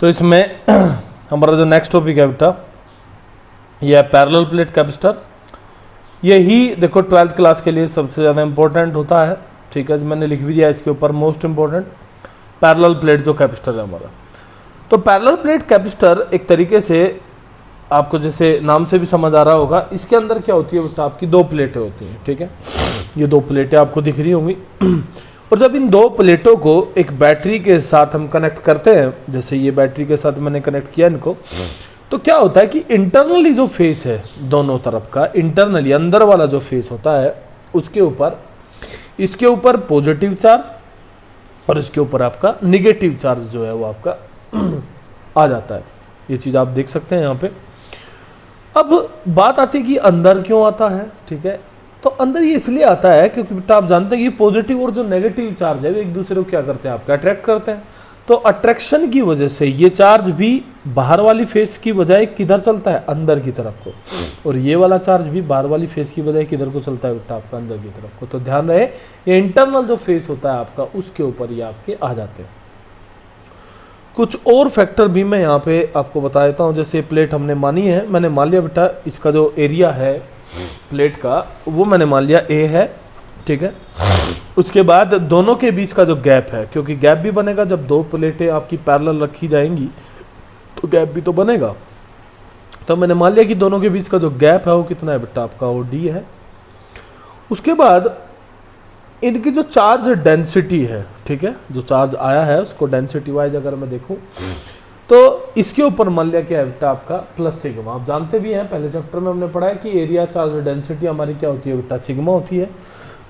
तो इसमें हमारा जो नेक्स्ट टॉपिक है बेटा ये है पैरेलल प्लेट कैपेसिटर। यही देखो 12th क्लास के लिए सबसे ज़्यादा इंपॉर्टेंट होता है, ठीक है। मैंने लिख भी दिया इसके ऊपर मोस्ट इंपॉर्टेंट पैरेलल प्लेट जो कैपेसिटर है हमारा। तो पैरेलल प्लेट कैपेसिटर एक तरीके से आपको जैसे नाम से भी समझ आ रहा होगा, इसके अंदर क्या होती है बेटा, आपकी दो प्लेटें होती हैं, ठीक है। ये दो प्लेटें आपको दिख रही होंगी और जब इन दो प्लेटों को एक बैटरी के साथ हम कनेक्ट करते हैं, जैसे ये बैटरी के साथ मैंने कनेक्ट किया इनको, तो क्या होता है कि इंटरनली जो फेस है दोनों तरफ का, इंटरनली अंदर वाला जो फेस होता है उसके ऊपर, इसके ऊपर पॉजिटिव चार्ज और इसके ऊपर आपका निगेटिव चार्ज जो है वो आपका आ जाता है। ये चीज़ आप देख सकते हैं यहाँ पे। अब बात आती है कि अंदर क्यों आता है, ठीक है। तो अंदर ये इसलिए आता है क्योंकि बेटा आप जानते हैं कि पॉजिटिव और जो नेगेटिव चार्ज है वो एक दूसरे को क्या करते हैं, आपका अट्रैक्ट करते हैं। तो अट्रैक्शन की वजह से ये चार्ज भी बाहर वाली फेस की बजाय किधर चलता है, अंदर की तरफ को, और ये वाला चार्ज भी बाहर वाली फेस की बजाय किधर को चलता है बेटा, आपका अंदर की तरफ को। तो ध्यान रहे ये इंटरनल जो फेस होता है आपका उसके ऊपर ये आपके आ जाते हैं। कुछ और फैक्टर भी मैं यहाँ पे आपको बता देता हूँ। जैसे प्लेट हमने मानी है, मैंने मान लिया बेटा इसका जो एरिया है प्लेट का वो मैंने मान लिया ए है, ठीक है। उसके बाद दोनों के बीच का जो गैप है, क्योंकि गैप भी बनेगा जब दो प्लेटें आपकी पैरेलल रखी जाएंगी तो गैप भी तो बनेगा। तो मैंने मान लिया कि दोनों के बीच का जो गैप है वो कितना है बेटा, आपका वो डी है। उसके बाद इनकी जो चार्ज डेंसिटी है, ठीक है, जो चार्ज आया है उसको डेंसिटी वाइज अगर मैं देखूं तो इसके ऊपर मान लिया क्या है बेटा, आपका प्लस सिग्मा। आप जानते भी हैं पहले चैप्टर में हमने पढ़ा है कि एरिया चार्ज डेंसिटी हमारी क्या होती है बेटा, सिग्मा होती है।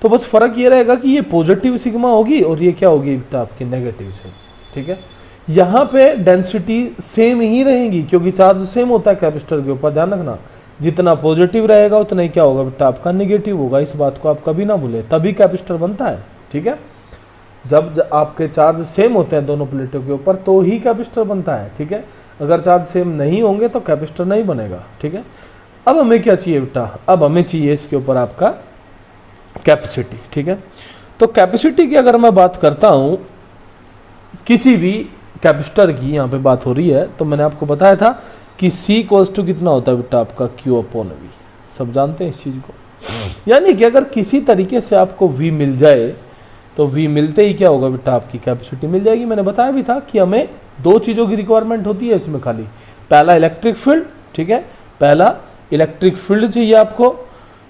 तो बस फर्क ये रहेगा कि ये पॉजिटिव सिग्मा होगी और ये क्या होगी बेटा, आपकी नेगेटिव से, ठीक है। यहाँ पे डेंसिटी सेम ही रहेगी क्योंकि चार्ज सेम होता है कैपेसिटर के ऊपर, ध्यान रखना। जितना पॉजिटिव रहेगा उतना ही क्या होगा बेटा, आपका नेगेटिव होगा। इस बात को आप कभी ना भूलें, तभी कैपेसिटर बनता है, ठीक है। जब आपके चार्ज सेम होते हैं दोनों प्लेटों के ऊपर तो ही कैपेसिटर बनता है, ठीक है। अगर चार्ज सेम नहीं होंगे तो कैपेसिटर नहीं बनेगा, ठीक है। अब हमें क्या चाहिए बेटा, अब हमें चाहिए इसके ऊपर आपका कैपेसिटी, ठीक है। तो कैपेसिटी की अगर मैं बात करता हूँ, किसी भी कैपेसिटर की यहाँ पे बात हो रही है, तो मैंने आपको बताया था कि C इक्वल्स टू कितना होता है बेटा, आपका Q अपॉन V। सब जानते हैं इस चीज़ को। यानी कि अगर किसी तरीके से आपको V मिल जाए तो V मिलते ही क्या होगा बेटा, आपकी कैपेसिटी मिल जाएगी। मैंने बताया भी था कि हमें दो चीज़ों की रिक्वायरमेंट होती है इसमें खाली। पहला इलेक्ट्रिक फील्ड, ठीक है, पहला इलेक्ट्रिक फील्ड चाहिए आपको।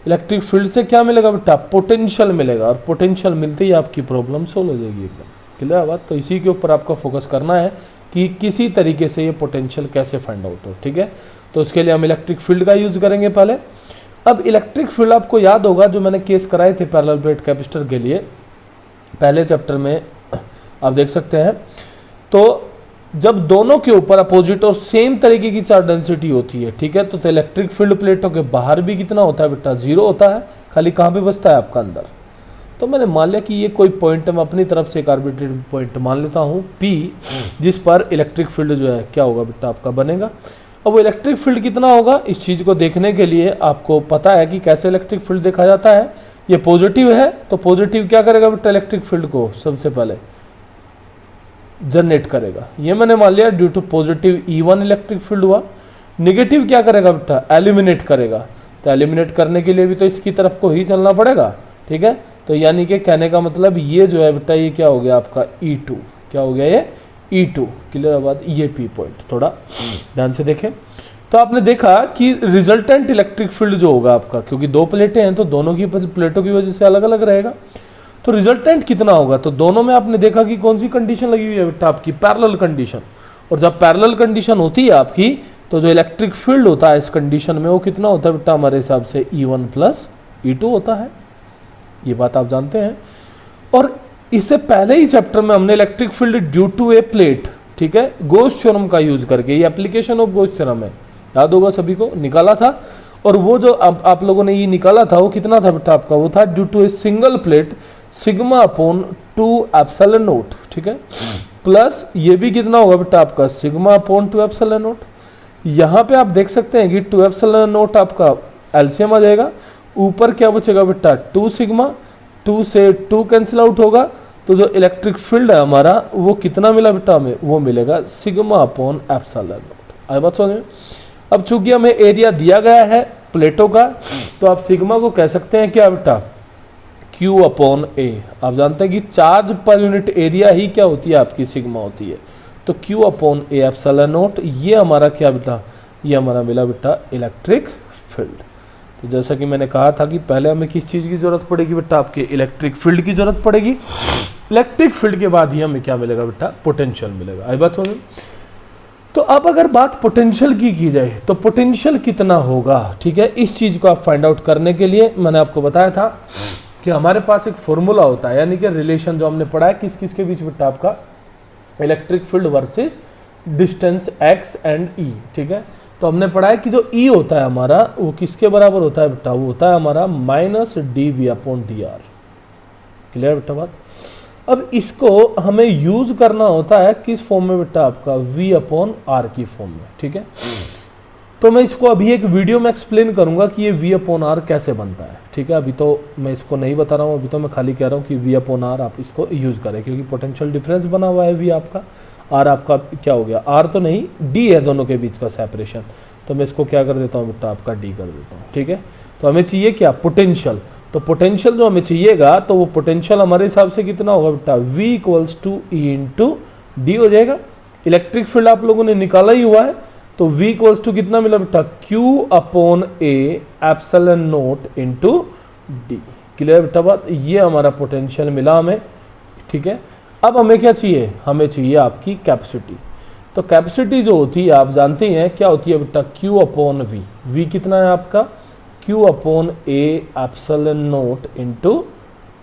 इलेक्ट्रिक फील्ड से क्या मिलेगा बेटा, पोटेंशियल मिलेगा, और पोटेंशियल मिलते ही आपकी प्रॉब्लम सोल्व हो जाएगी एकदम। क्लियर है बात। तो इसी के ऊपर आपको फोकस करना है कि किसी तरीके से ये पोटेंशियल कैसे फाइंड आउट हो, ठीक है। तो उसके लिए हम इलेक्ट्रिक फील्ड का यूज करेंगे पहले। अब इलेक्ट्रिक फील्ड आपको याद होगा जो मैंने केस कराए थे पैरेलल प्लेट कैपेसिटर के लिए पहले चैप्टर में, आप देख सकते हैं। तो जब दोनों के ऊपर अपोजिट और सेम तरीके की चार्ज डेंसिटी होती है, ठीक है, तो इलेक्ट्रिक फील्ड प्लेटों के बाहर भी कितना होता है बेटा, जीरो होता है। खाली कहाँ पे बचता है, आपका अंदर। तो मैंने मान लिया कि ये कोई पॉइंट है, मैं अपनी तरफ से एक आर्बिट्रेरी पॉइंट मान लेता हूँ P, जिस पर इलेक्ट्रिक फील्ड जो है क्या होगा बेटा, आपका बनेगा। अब वो इलेक्ट्रिक फील्ड कितना होगा, इस चीज़ को देखने के लिए आपको पता है कि कैसे इलेक्ट्रिक फील्ड देखा जाता है। ये पॉजिटिव है तो पॉजिटिव क्या करेगा बेटा, इलेक्ट्रिक फील्ड को सबसे पहले जनरेट करेगा। ये मैंने मान लिया due to positive E1 electric field हुआ। नेगेटिव क्या करेगा बेटा, एलिमिनेट करेगा। तो एलिमिनेट करने के लिए भी तो इसकी तरफ को ही चलना पड़ेगा, ठीक है। तो यानी कि कहने का मतलब ये जो है बेटा, ये क्या हो गया आपका E2, क्या हो गया ये E2। क्लियर बात। ये P पॉइंट थोड़ा ध्यान से देखें। तो आपने देखा कि रिजल्टेंट इलेक्ट्रिक फील्ड जो होगा आपका, क्योंकि दो प्लेटें हैं तो दोनों की प्लेटों की वजह से अलग अलग रहेगा, तो रिजल्टेंट कितना होगा। तो दोनों में आपने देखा कि कौन सी कंडीशन लगी हुई है बेटा, आपकी पैरेलल कंडीशन। और जब पैरेलल कंडीशन होती है आपकी तो जो इलेक्ट्रिक फील्ड होता है इस कंडीशन में वो कितना होता है बेटा, हमारे हिसाब से E1 प्लस E2 होता है। ये बात आप जानते हैं। और इससे पहले ही चैप्टर में हमने electric field due to a plate, ठीक है, गॉस थ्योरम का यूज करके, ये एप्लीकेशन ऑफ गॉस थ्योरम है, याद होगा सभी को, निकाला था। और वो जो आप लोगों ने ये निकाला था वो कितना था बेटा आपका, वो था due to a single plate sigma upon 2 epsilon naught, ठीक है, प्लस ये भी कितना होगा बेटा आपका, सिग्मा अपॉन 2 एप्सिलॉन नॉट। यहाँ पे आप देख सकते हैं कि 2 एप्सिलॉन नॉट आपका एलसीएम आ जाएगा। ऊपर क्या बचेगा बेटा, 2 सिग्मा, 2 से 2 कैंसिल आउट होगा तो जो इलेक्ट्रिक फील्ड है हमारा वो कितना मिला बेटा हमें, वो मिलेगा सिग्मा अपॉन एप्सिलॉन नॉट। आई बात समझ में। अब चूंकि हमें एरिया दिया गया है प्लेटों का, तो आप सिग्मा को कह सकते हैं क्या बेटा, Q अपॉन A। आप जानते हैं कि चार्ज पर यूनिट एरिया ही क्या होती है आपकी, सिग्मा होती है। तो Q upon A epsilon not, ये हमारा क्या बेटा, ये हमारा मिला बेटा इलेक्ट्रिक फील्ड। तो जैसा कि मैंने कहा था कि पहले हमें किस चीज़ की जरूरत पड़ेगी बेटा, आपके इलेक्ट्रिक फील्ड की जरूरत पड़ेगी। इलेक्ट्रिक फील्ड के बाद ही हमें क्या मिलेगा बेटा, पोटेंशियल मिलेगा। आई बात समझ में। तो अब अगर बात पोटेंशियल की जाए तो पोटेंशियल कितना होगा, ठीक है, इस चीज़ को आप फाइंड आउट करने के लिए मैंने आपको बताया था कि हमारे पास एक फॉर्मूला होता है, यानी कि रिलेशन जो हमने पढ़ा है किस किस के बीच बेटा, आपका electric field versus distance x and e, ठीक है। तो हमने पढ़ा है कि जो e होता है हमारा वो किसके बराबर होता है बेटा, वो होता है हमारा minus dv upon dr। Clear बेटा बात। अब इसको हमें यूज करना होता है किस फॉर्म में बेटा, आपका v अपॉन r की फॉर्म में, ठीक है। तो मैं इसको अभी एक वीडियो में एक्सप्लेन करूंगा कि ये v अपॉन r कैसे बनता है, ठीक है। अभी तो मैं इसको नहीं बता रहा हूँ, अभी तो मैं खाली कह रहा हूँ कि v अपॉन r आप इसको यूज करें, क्योंकि पोटेंशियल डिफरेंस बना हुआ है v आपका, r आपका क्या हो गया, r तो नहीं d है दोनों के बीच का सेपरेशन। तो मैं इसको क्या कर देता हूँ बेटा, आपका d कर देता हूँ, ठीक है। तो हमें चाहिए क्या, पोटेंशियल। तो पोटेंशियल जो हमें चाहिएगा तो वो पोटेंशियल हमारे हिसाब से कितना होगा बेटा, v equals to E into D हो जाएगा। इलेक्ट्रिक फील्ड आप लोगों ने निकाला ही हुआ है, तो v इक्वल्स टू कितना मिला बेटा, q upon a epsilon note into D. Clear बेटा बात। ये हमारा पोटेंशियल मिला हमें, ठीक है। अब हमें क्या चाहिए, हमें चाहिए आपकी कैपेसिटी। तो कैपेसिटी जो होती है आप जानते हैं क्या होती है बेटा, q अपॉन v। v कितना है आपका, q upon a epsilon note into,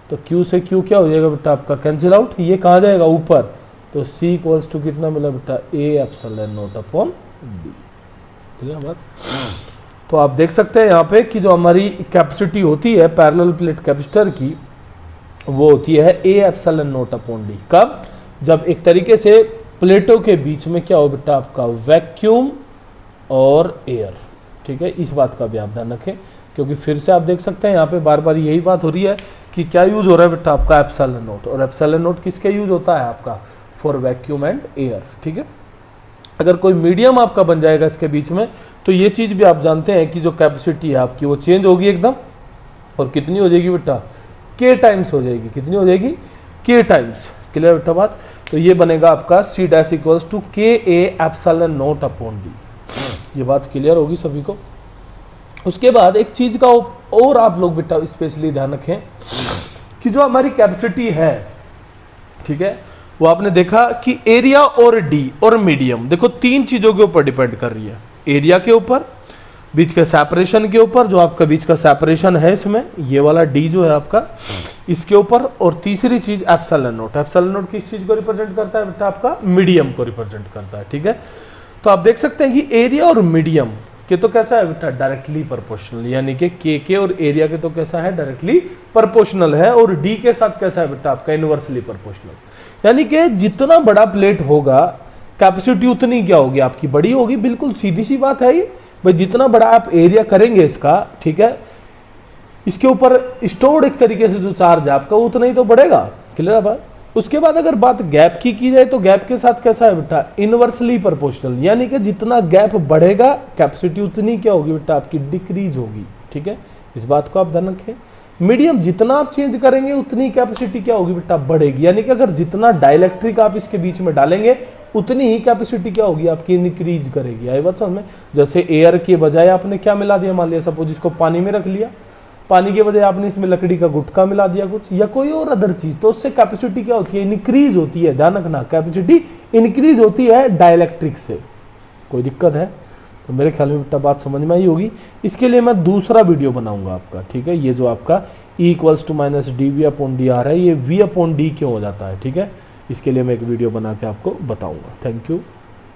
तो q से q क्या हो जाएगा बेटा आपका, कैंसिल आउट, ये कहाँ जाएगा ऊपर। तो c इक्वल्स टू कितना मिला बेटा, a epsilon naught upon d। ठीक है बात। तो आप देख सकते हैं यहाँ पे कि जो हमारी कैपेसिटी होती है पैरेलल प्लेट कैपेसिटर की, वो होती है a epsilon naught upon d। कब, जब एक तरीके से प्लेटों के बीच में क्या हो बेटा, आपका वैक्यूम और एयर, ठीक है। इस बात का भी आप ध्यान रखें, क्योंकि फिर से आप देख सकते हैं यहाँ पे बार बार यही बात हो रही है कि क्या यूज हो रहा है बेटा, आपका एप्सिलॉन नोट। और एप्सिलॉन नोट किसके यूज होता है, आपका फॉर वैक्यूम एंड एयर, ठीक है। अगर कोई मीडियम आपका बन जाएगा इसके बीच में, तो ये चीज़ भी आप जानते हैं कि जो कैपेसिटी है आपकी वो चेंज होगी एकदम, और कितनी हो जाएगी बेटा, k टाइम्स हो जाएगी। कितनी हो जाएगी, k टाइम्स। क्लियर बेटा बात। तो ये बनेगा आपका c dash equals to k a epsilon naught upon d। ये बात क्लियर होगी सभी को। उसके बाद एक चीज का और आप लोग बेटा स्पेशली ध्यान रखें कि जो हमारी कैपेसिटी है, ठीक है, वो आपने देखा कि एरिया और डी और मीडियम, देखो तीन चीजों के ऊपर डिपेंड कर रही है। एरिया के ऊपर, बीच के सेपरेशन के ऊपर, जो आपका बीच का सेपरेशन है इसमें ये वाला डी जो है आपका, इसके ऊपर, और तीसरी चीज एप्सिलॉन नोट। एप्सिलॉन नोट किस चीज को रिप्रेजेंट करता है बेटा, आपका मीडियम को रिप्रेजेंट करता है, ठीक है। तो आप देख सकते हैं कि एरिया और मीडियम के तो कैसा है बेटा, डायरेक्टली प्रोपोर्शनल, यानी कि के और एरिया के तो कैसा है, डायरेक्टली प्रोपोर्शनल है, और डी के साथ कैसा है बेटा, आपका इनवर्सली प्रोपोर्शनल। यानी कि जितना बड़ा प्लेट होगा कैपेसिटी उतनी क्या होगी, आपकी बड़ी होगी। बिल्कुल सीधी सी बात है ये भाई, जितना बड़ा आप एरिया करेंगे इसका, ठीक है, इसके ऊपर स्टोर्ड एक तरीके से जो चार्ज है आपका उतना ही तो बढ़ेगा। क्लियर है बात। उसके बाद अगर बात गैप की जाए तो गैप के साथ कैसा है बेटा, इनवर्सली प्रोपोर्शनल, यानी कि जितना गैप बढ़ेगा कैपेसिटी उतनी क्या होगी बेटा, आपकी डिक्रीज होगी, ठीक है। इस बात को आप ध्यान रखें। मीडियम जितना आप चेंज करेंगे उतनी कैपेसिटी क्या होगी बेटा, बढ़ेगी। यानी कि अगर जितना डाइलेक्ट्रिक आप इसके बीच में डालेंगे उतनी ही कैपेसिटी क्या होगी आपकी, इंक्रीज करेगी। आई बात समझ में। जैसे एयर के बजाय आपने क्या मिला दिया, मान लिया सपोज इसको पानी में रख लिया, पानी के बजाय आपने इसमें लकड़ी का गुटका मिला दिया कुछ, या कोई और अदर चीज, तो उससे कैपेसिटी क्या होती है, इंक्रीज होती है। ध्यान रखना, कैपेसिटी इंक्रीज होती है डाइलेक्ट्रिक से। कोई दिक्कत है तो मेरे ख्याल में बेटा बात समझ में आई होगी। इसके लिए मैं दूसरा वीडियो बनाऊंगा आपका, ठीक है। ये जो आपका E equals to minus D V upon D R है, ये V अपॉन डी क्यों हो जाता है, ठीक है। इसके लिए मैं एक वीडियो बना के आपको बताऊंगा। Thank you.